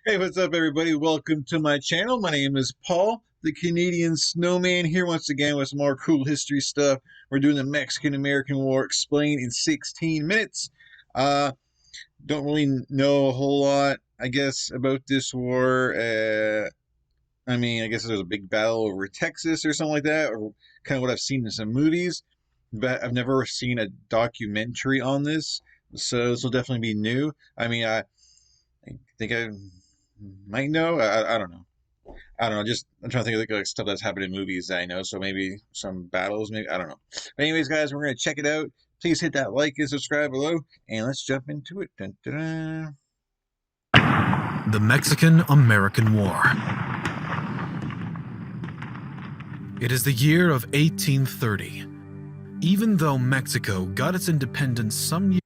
Hey, what's up, everybody? Welcome to my channel. My name is Paul, the Canadian Snowman, here once again with some more cool history stuff. We're doing the Mexican-American War explained in 16 minutes. Don't really know a whole lot, I guess, about this war. I guess there's a big battle over Texas or something like that, or kind of what I've seen in some movies, but I've never seen a documentary on this, so this will definitely be new. I think I might know. I don't know. I don't know. Just I'm trying to think of like stuff that's happened in movies that I know. So maybe some battles. Maybe I don't know. But anyways, guys, we're gonna check it out. Please hit that like and subscribe below, and let's jump into it. Dun, dun, dun. The Mexican-American War. It is the year of 1830. Even though Mexico got its independence some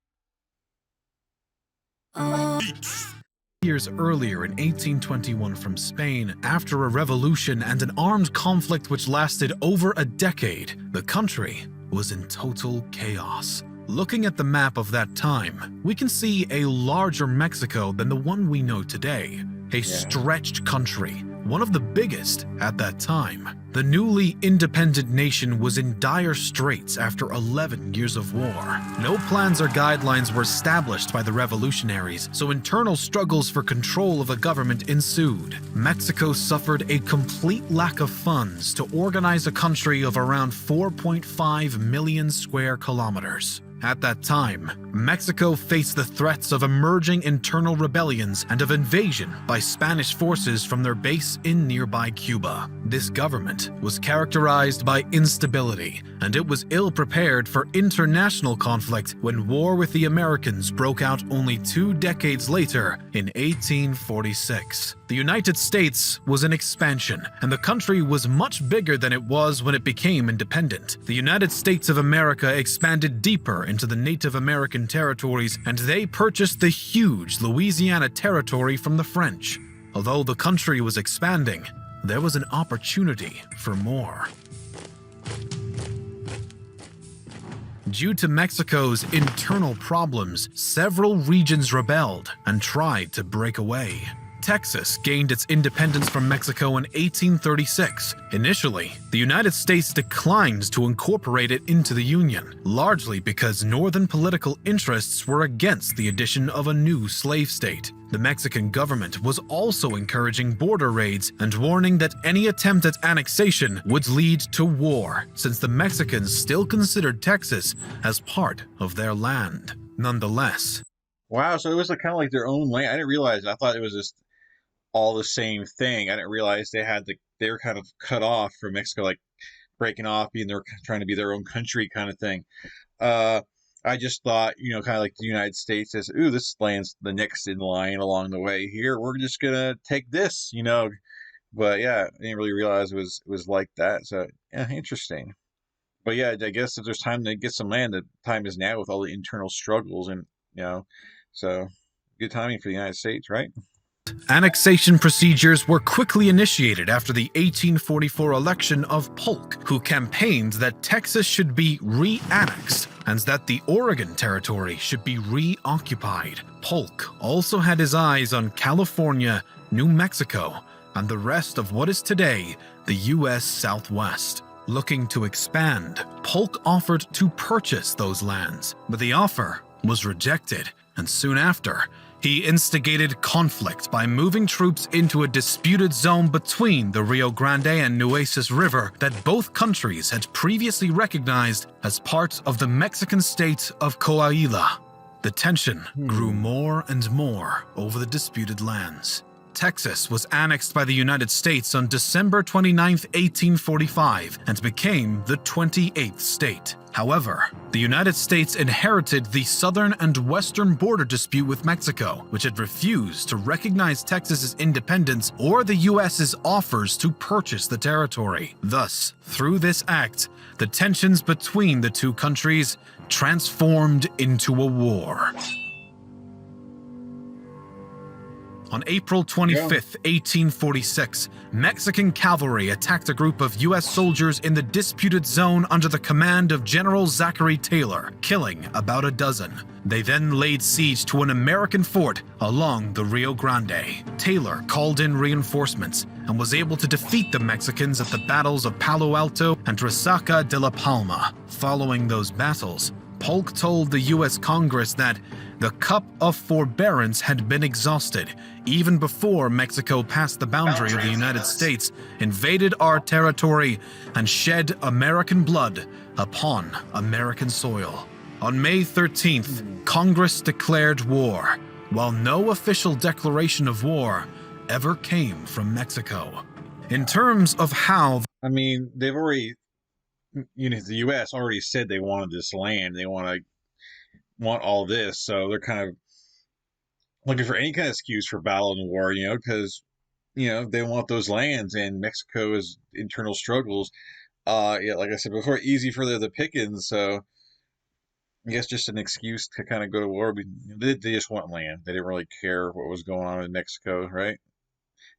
years earlier in 1821 from Spain, after a revolution and an armed conflict which lasted over a decade, the country was in total chaos. Looking at the map of that time, we can see a larger Mexico than the one we know today. A stretched country, one of the biggest at that time. The newly independent nation was in dire straits after 11 years of war. No plans or guidelines were established by the revolutionaries, so internal struggles for control of the government ensued. Mexico suffered a complete lack of funds to organize a country of around 4.5 million square kilometers. At that time, Mexico faced the threats of emerging internal rebellions and of invasion by Spanish forces from their base in nearby Cuba. This government was characterized by instability, and it was ill-prepared for international conflict when war with the Americans broke out only 2 decades later in 1846. The United States was in expansion, and the country was much bigger than it was when it became independent. The United States of America expanded deeper into the Native American territories, and they purchased the huge Louisiana Territory from the French. Although the country was expanding, there was an opportunity for more. Due to Mexico's internal problems, several regions rebelled and tried to break away. Texas gained its independence from Mexico in 1836. Initially, the United States declined to incorporate it into the Union, largely because Northern political interests were against the addition of a new slave state. The Mexican government was also encouraging border raids and warning that any attempt at annexation would lead to war, since the Mexicans still considered Texas as part of their land. Nonetheless, Wow. So it was kind of like their own land. I didn't realize. I thought it was just all the same thing. I didn't realize they were kind of cut off from Mexico, like breaking off, being they're trying to be their own country kind of thing. I just thought, kind of like the United States says, ooh, this land's the next in line along the way here. We're just gonna take this. But yeah, I didn't really realize it was like that. So yeah, interesting. But yeah, I guess if there's time to get some land, the time is now with all the internal struggles and so good timing for the United States, right? annexation procedures were quickly initiated after the 1844 election of Polk, who campaigned that Texas should be re-annexed and that the Oregon Territory should be reoccupied. Polk also had his eyes on California, New Mexico, and the rest of what is today the U.S. Southwest. Looking to expand, Polk offered to purchase those lands, but the offer was rejected, and soon after, he instigated conflict by moving troops into a disputed zone between the Rio Grande and Nueces River that both countries had previously recognized as part of the Mexican state of Coahuila. The tension grew more and more over the disputed lands. Texas was annexed by the United States on December 29, 1845, and became the 28th state. However, the United States inherited the southern and western border dispute with Mexico, which had refused to recognize Texas's independence or the U.S.'s offers to purchase the territory. Thus, through this act, the tensions between the two countries transformed into a war. On April 25th, 1846, Mexican cavalry attacked a group of U.S. soldiers in the disputed zone under the command of General Zachary Taylor, killing about a dozen. They then laid siege to an American fort along the Rio Grande. Taylor called in reinforcements and was able to defeat the Mexicans at the battles of Palo Alto and Resaca de la Palma. Following those battles, Polk told the U.S. Congress that the cup of forbearance had been exhausted even before Mexico passed the boundary of the United States, invaded our territory, and shed American blood upon American soil. On May 13th, Congress declared war, while no official declaration of war ever came from Mexico. In terms of how... I mean, they've already, the U.S. already said they wanted this land. They want all this, so they're kind of looking for any kind of excuse for battle and war, because, they want those lands, and Mexico's internal struggles, like I said before, easy for the pickings, so I guess just an excuse to kind of go to war. They just want land. They didn't really care what was going on in Mexico, right?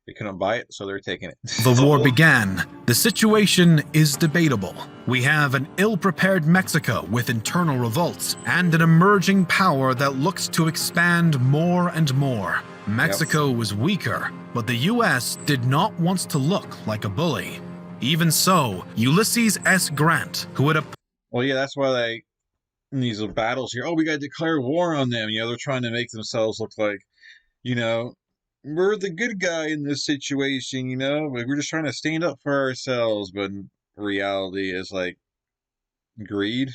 They couldn't buy it, so they're taking it. The war began. The situation is debatable. We have an ill-prepared Mexico with internal revolts and an emerging power that looks to expand more and more. Mexico was weaker, but the U.S. did not want to look like a bully. Even so, Ulysses S. Grant, who had... Well, yeah, that's why in these battles here, we got to declare war on them. They're trying to make themselves look like, we're the good guy in this situation, we're just trying to stand up for ourselves, but reality is like greed.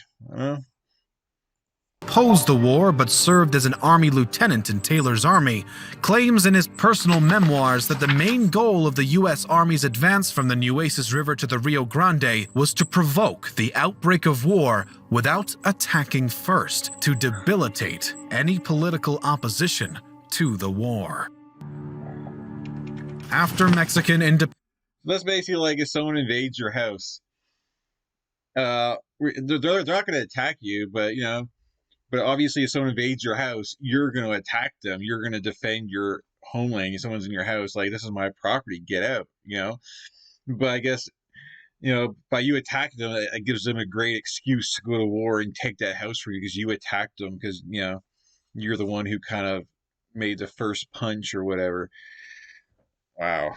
Opposed the war but served as an army lieutenant in Taylor's army, claims in his personal memoirs that the main goal of the U.S. Army's advance from the Nueces River to the Rio Grande was to provoke the outbreak of war without attacking first, to debilitate any political opposition to the war. After Mexican independence... That's basically like if someone invades your house. They're not going to attack you, but but obviously if someone invades your house, you're going to attack them. You're going to defend your homeland. If someone's in your house, like, this is my property, get out, But I guess, by you attacking them, it gives them a great excuse to go to war and take that house for you because you attacked them because, you're the one who kind of made the first punch or whatever. Wow.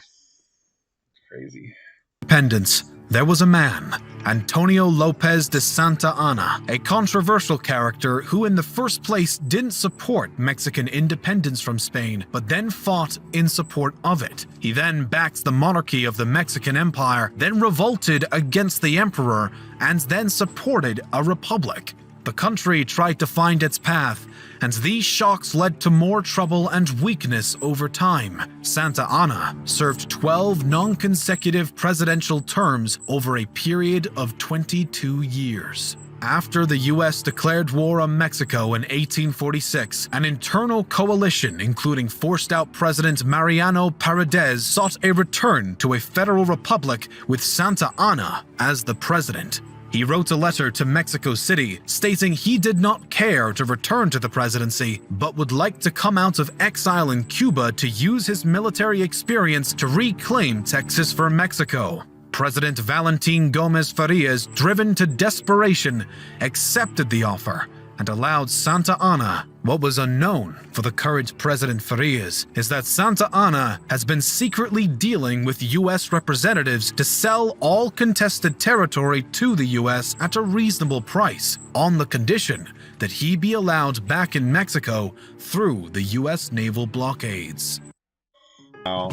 Crazy. Independence, there was a man, Antonio Lopez de Santa Anna, a controversial character who in the first place didn't support Mexican independence from Spain, but then fought in support of it. He then backed the monarchy of the Mexican Empire, then revolted against the emperor, and then supported a republic. The country tried to find its path, and these shocks led to more trouble and weakness over time. Santa Anna served 12 non-consecutive presidential terms over a period of 22 years. After the U.S. declared war on Mexico in 1846, an internal coalition, including forced-out President Mariano Paredes, sought a return to a federal republic with Santa Anna as the president. He wrote a letter to Mexico City stating he did not care to return to the presidency, but would like to come out of exile in Cuba to use his military experience to reclaim Texas for Mexico. President Valentin Gómez Farías, driven to desperation, accepted the offer and allowed Santa Anna. What was unknown for the current President Farías is that Santa Anna has been secretly dealing with U.S. representatives to sell all contested territory to the U.S. at a reasonable price, on the condition that he be allowed back in Mexico through the U.S. naval blockades. Wow.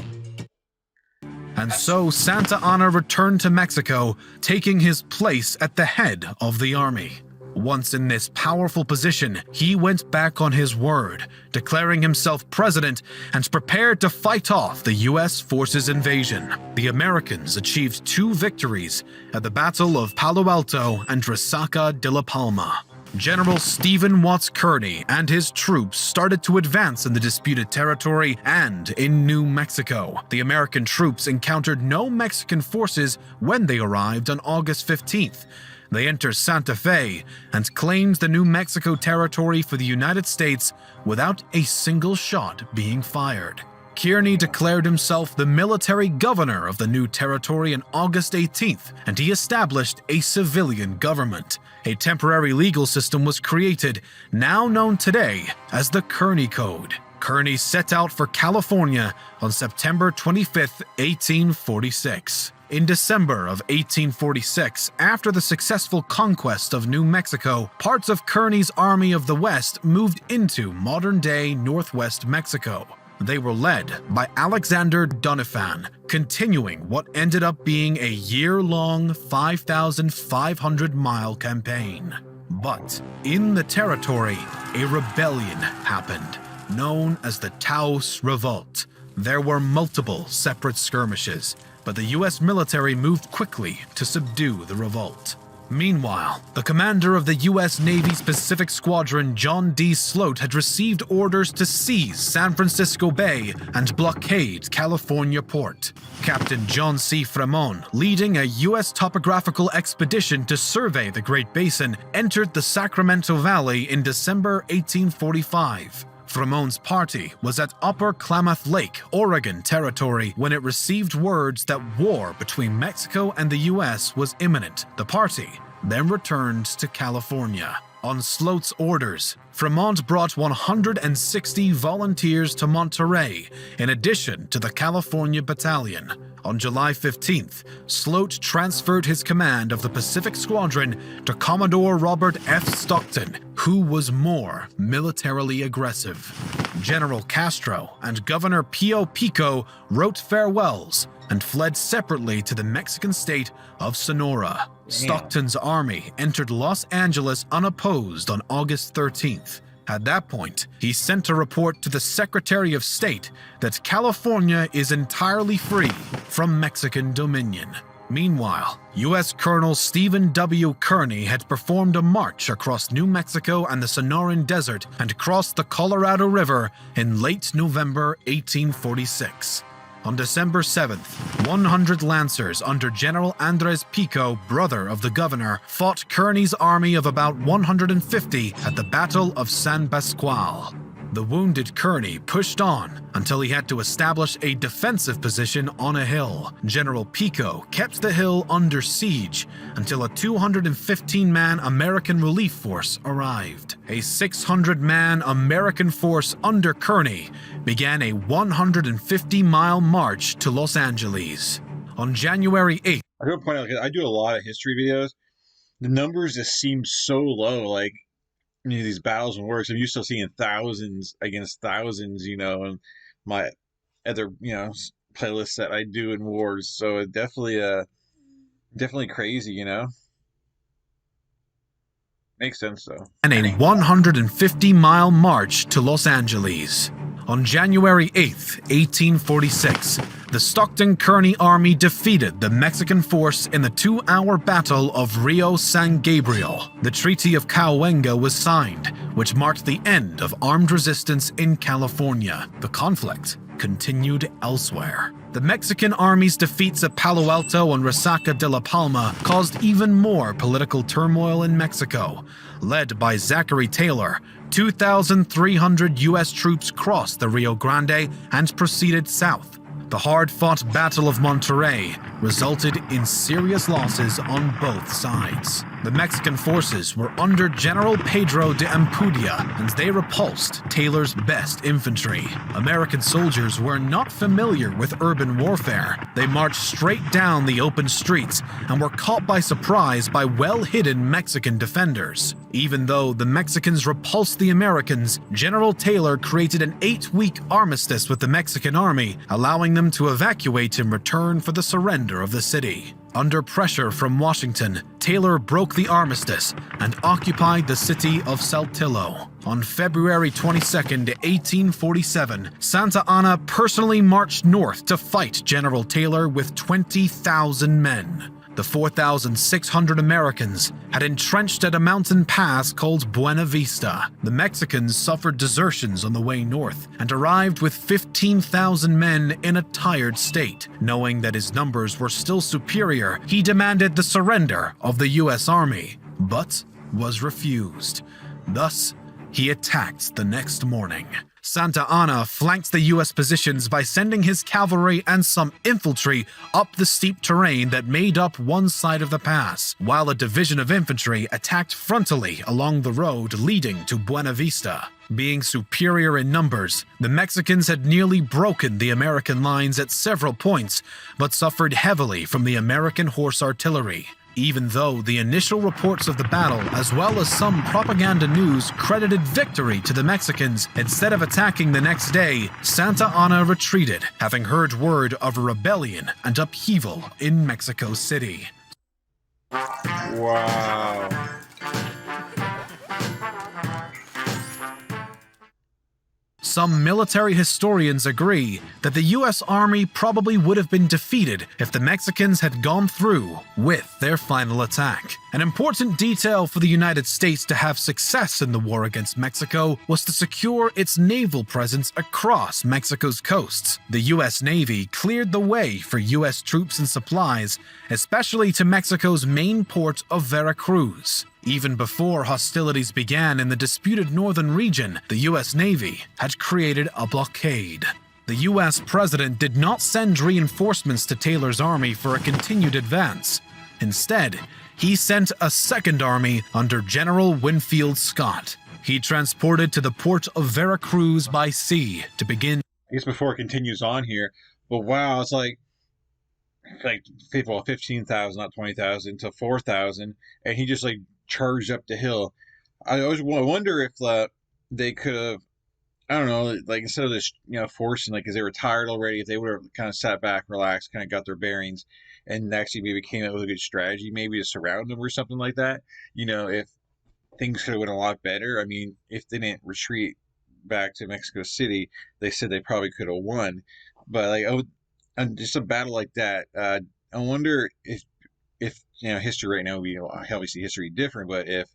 And so Santa Anna returned to Mexico, taking his place at the head of the army. Once in this powerful position, he went back on his word, declaring himself president and prepared to fight off the U.S. forces' invasion. The Americans achieved 2 victories at the Battle of Palo Alto and Resaca de la Palma. General Stephen Watts Kearney and his troops started to advance in the disputed territory and in New Mexico. The American troops encountered no Mexican forces when they arrived on August 15th. They entered Santa Fe and claimed the New Mexico territory for the United States without a single shot being fired. Kearney declared himself the military governor of the new territory on August 18th, and he established a civilian government. A temporary legal system was created, now known today as the Kearney Code. Kearney set out for California on September 25, 1846. In December of 1846, after the successful conquest of New Mexico, parts of Kearney's Army of the West moved into modern-day northwest Mexico. They were led by Alexander Doniphan, continuing what ended up being a year-long 5,500-mile campaign. But in the territory, a rebellion happened, known as the Taos Revolt. There were multiple separate skirmishes, but the U.S. military moved quickly to subdue the revolt. Meanwhile, the commander of the U.S. Navy's Pacific Squadron, John D. Sloat, had received orders to seize San Francisco Bay and blockade California port. Captain John C. Fremont, leading a U.S. topographical expedition to survey the Great Basin, entered the Sacramento Valley in December 1845. Fremont's party was at Upper Klamath Lake, Oregon Territory when it received words that war between Mexico and the U.S. was imminent. The party then returned to California. On Sloat's orders, Fremont brought 160 volunteers to Monterey, in addition to the California Battalion. On July 15th, Sloat transferred his command of the Pacific Squadron to Commodore Robert F. Stockton, who was more militarily aggressive. General Castro and Governor Pio Pico wrote farewells and fled separately to the Mexican state of Sonora. Stockton's army entered Los Angeles unopposed on August 13th. At that point, he sent a report to the Secretary of State that California is entirely free from Mexican dominion. Meanwhile, U.S. Colonel Stephen W. Kearney had performed a march across New Mexico and the Sonoran Desert and crossed the Colorado River in late November 1846. On December 7th, 100 Lancers under General Andres Pico, brother of the governor, fought Kearney's army of about 150 at the Battle of San Pascual. The wounded Kearney pushed on until he had to establish a defensive position on a hill. General Pico kept the hill under siege until a 215-man American relief force arrived. A 600-man American force under Kearney began a 150-mile march to Los Angeles. On January 8th, I do point out, I do a lot of history videos. The numbers just seem so low. Like, these battles and wars, I'm used to seeing thousands against thousands, and my other, playlists that I do in wars. So it definitely crazy, Makes sense, though. And a 150-mile march to Los Angeles. On January 8th, 1846, the Stockton-Kearney Army defeated the Mexican force in the 2-hour Battle of Rio San Gabriel. The Treaty of Cahuenga was signed, which marked the end of armed resistance in California. The conflict continued elsewhere. The Mexican army's defeats at Palo Alto and Resaca de la Palma caused even more political turmoil in Mexico. Led by Zachary Taylor, 2,300 U.S. troops crossed the Rio Grande and proceeded south. The hard-fought Battle of Monterey resulted in serious losses on both sides. The Mexican forces were under General Pedro de Ampudia, and they repulsed Taylor's best infantry. American soldiers were not familiar with urban warfare. They marched straight down the open streets and were caught by surprise by well-hidden Mexican defenders. Even though the Mexicans repulsed the Americans, General Taylor created an 8-week armistice with the Mexican army, allowing them to evacuate in return for the surrender of the city. Under pressure from Washington, Taylor broke the armistice and occupied the city of Saltillo. On February 22, 1847, Santa Anna personally marched north to fight General Taylor with 20,000 men. The 4,600 Americans had entrenched at a mountain pass called Buena Vista. The Mexicans suffered desertions on the way north and arrived with 15,000 men in a tired state. Knowing that his numbers were still superior, he demanded the surrender of the U.S. Army, but was refused. Thus, he attacked the next morning. Santa Anna flanked the U.S. positions by sending his cavalry and some infantry up the steep terrain that made up one side of the pass, while a division of infantry attacked frontally along the road leading to Buena Vista. Being superior in numbers, the Mexicans had nearly broken the American lines at several points, but suffered heavily from the American horse artillery. Even though the initial reports of the battle, as well as some propaganda news, credited victory to the Mexicans, instead of attacking the next day, Santa Anna retreated, having heard word of a rebellion and upheaval in Mexico City. Wow. Some military historians agree that the U.S. Army probably would have been defeated if the Mexicans had gone through with their final attack. An important detail for the United States to have success in the war against Mexico was to secure its naval presence across Mexico's coasts. The U.S. Navy cleared the way for U.S. troops and supplies, especially to Mexico's main port of Veracruz. Even before hostilities began in the disputed northern region, the U.S. Navy had created a blockade. The U.S. president did not send reinforcements to Taylor's army for a continued advance. Instead, he sent a second army under General Winfield Scott. He transported to the port of Veracruz by sea to begin. I guess before it continues on here, but wow, it's like 15,000, not 20,000, to 4,000, and he just like charged up the hill. I always wonder if they could have, I don't know, like instead of this, forcing, like, because they were tired already, if they would have kind of sat back, relaxed, kind of got their bearings, and actually maybe came up with a good strategy, maybe to surround them or something like that. If things could have went a lot better. I mean, if they didn't retreat back to Mexico City, they said they probably could have won. But and just a battle like that, I wonder if history right now would be, obviously history different, but if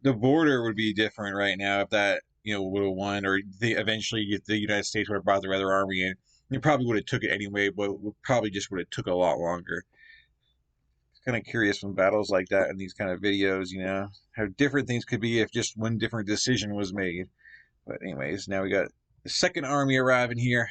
the border would be different right now, if that would have won, or eventually the United States would have brought their other army in, they probably would have took it anyway, but probably just would have took a lot longer. Kind of curious from battles like that and these kind of videos, how different things could be if just one different decision was made. But anyways, now we got the second army arriving here.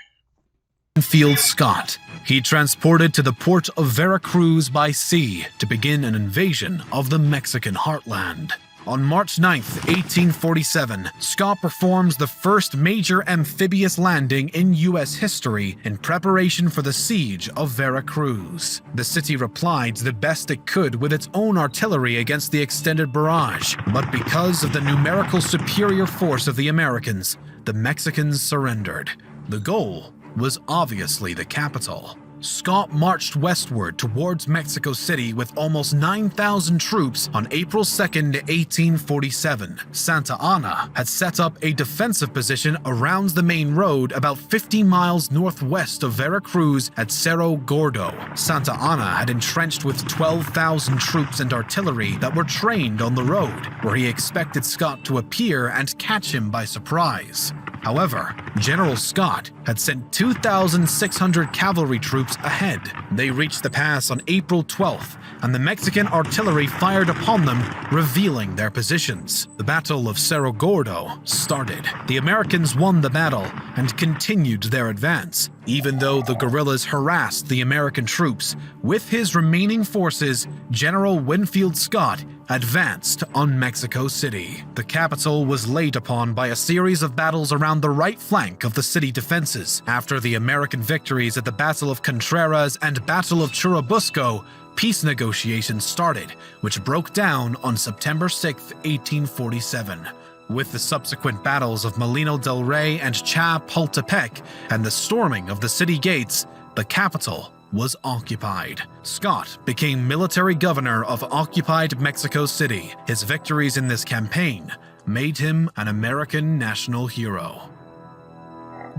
Winfield Scott. He transported to the port of Veracruz by sea to begin an invasion of the Mexican heartland. On March 9th, 1847, Scott performs the first major amphibious landing in U.S. history in preparation for the siege of Veracruz. The city replied the best it could with its own artillery against the extended barrage, but because of the numerical superior force of the Americans, the Mexicans surrendered. The goal was obviously the capital. Scott marched westward towards Mexico City with almost 9,000 troops on April 2nd, 1847. Santa Anna had set up a defensive position around the main road about 50 miles northwest of Veracruz at Cerro Gordo. Santa Anna had entrenched with 12,000 troops and artillery that were trained on the road, where he expected Scott to appear and catch him by surprise. However, General Scott had sent 2,600 cavalry troops ahead. They reached the pass on April 12th, and the Mexican artillery fired upon them, revealing their positions. The Battle of Cerro Gordo started. The Americans won the battle and continued their advance, even though the guerrillas harassed the American troops. With his remaining forces, General Winfield Scott advanced on Mexico City. The capital was laid upon by a series of battles around the right flank of the city defenses. After the American victories at the Battle of Contreras and Battle of Churubusco, peace negotiations started, which broke down on September 6, 1847. With the subsequent battles of Molino del Rey and Chapultepec and the storming of the city gates, the capital was occupied. Scott became military governor of occupied Mexico City. His victories in this campaign made him an American national hero.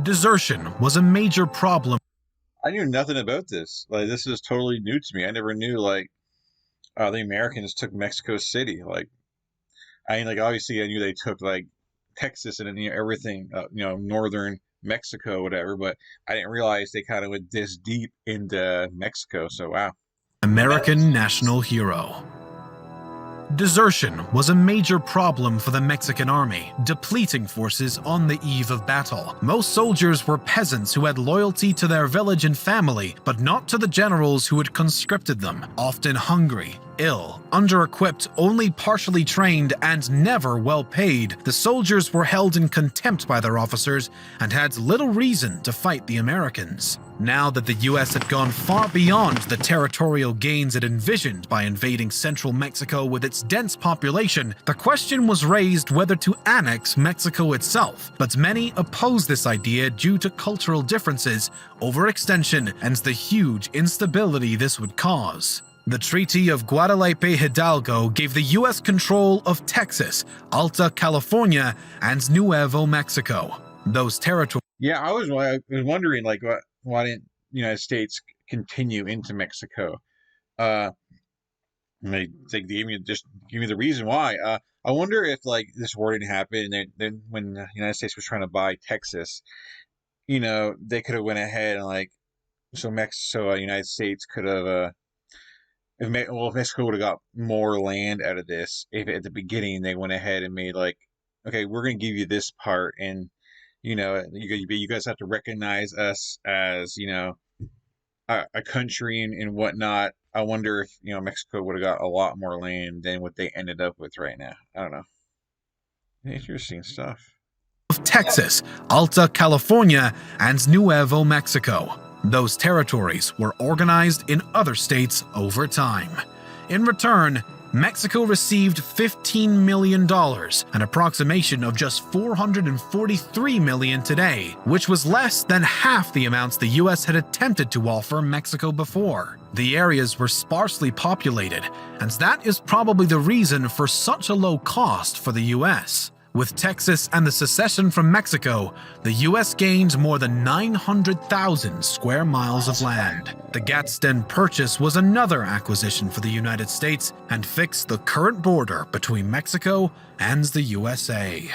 Desertion was a major problem. I knew nothing about this. This is totally new to me. I never knew, the Americans took Mexico City. Obviously I knew they took, Texas and, everything, northern Mexico, whatever, but I didn't realize they kind of went this deep into Mexico, so wow. American national hero. Desertion was a major problem for the Mexican army, depleting forces on the eve of battle. Most soldiers were peasants who had loyalty to their village and family, but not to the generals who had conscripted them, often hungry, ill, under-equipped, only partially trained, and never well paid. The soldiers were held in contempt by their officers and had little reason to fight the Americans. Now that the US had gone far beyond the territorial gains it envisioned by invading central Mexico with its dense population, the question was raised whether to annex Mexico itself, but many opposed this idea due to cultural differences, overextension, and the huge instability this would cause. The Treaty of Guadalupe Hidalgo gave the U.S. control of Texas, Alta California, and Nuevo Mexico. Those territories. Yeah, I was wondering, like, why didn't the United States continue into Mexico? They gave me the reason why. I wonder if like this war didn't happen, and then when the United States was trying to buy Texas, they could have went ahead and like United States could have. If Mexico would have got more land out of this, if at the beginning they went ahead and made like, okay, we're going to give you this part, and you guys have to recognize us as a country and whatnot. I wonder if Mexico would have got a lot more land than what they ended up with right now. I don't know. Interesting stuff. Of Texas, Alta California, and Nuevo Mexico. Those territories were organized in other states over time. In return, Mexico received $15 million, an approximation of just $443 million today, which was less than half the amounts the US had attempted to offer Mexico before. The areas were sparsely populated, and that is probably the reason for such a low cost for the US. With Texas and the secession from Mexico, the U.S. gained more than 900,000 square miles of land. The Gadsden Purchase was another acquisition for the United States and fixed the current border between Mexico and the USA.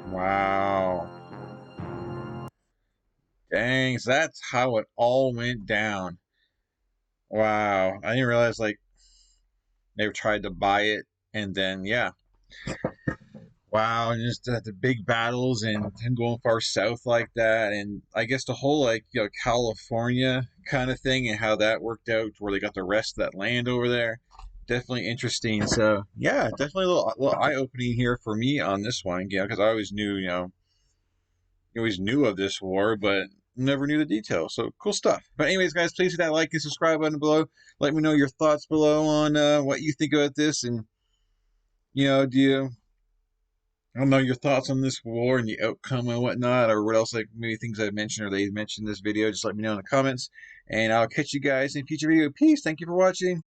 Wow. Dang, so that's how it all went down. Wow. I didn't realize like they tried to buy it, and then yeah. Wow, and just the big battles and him going far south like that, and I guess the whole like California kind of thing and how that worked out where they got the rest of that land over there. Definitely interesting. So yeah, definitely a little eye opening here for me on this one, because I always knew you always knew of this war, but never knew the details. So cool stuff. But anyways, guys, please hit that like and subscribe button below. Let me know your thoughts below on what you think about this, and I don't know your thoughts on this war and the outcome and whatnot, or what else, like maybe things I mentioned or they mentioned in this video. Just let me know in the comments, and I'll catch you guys in a future video. Peace. Thank you for watching.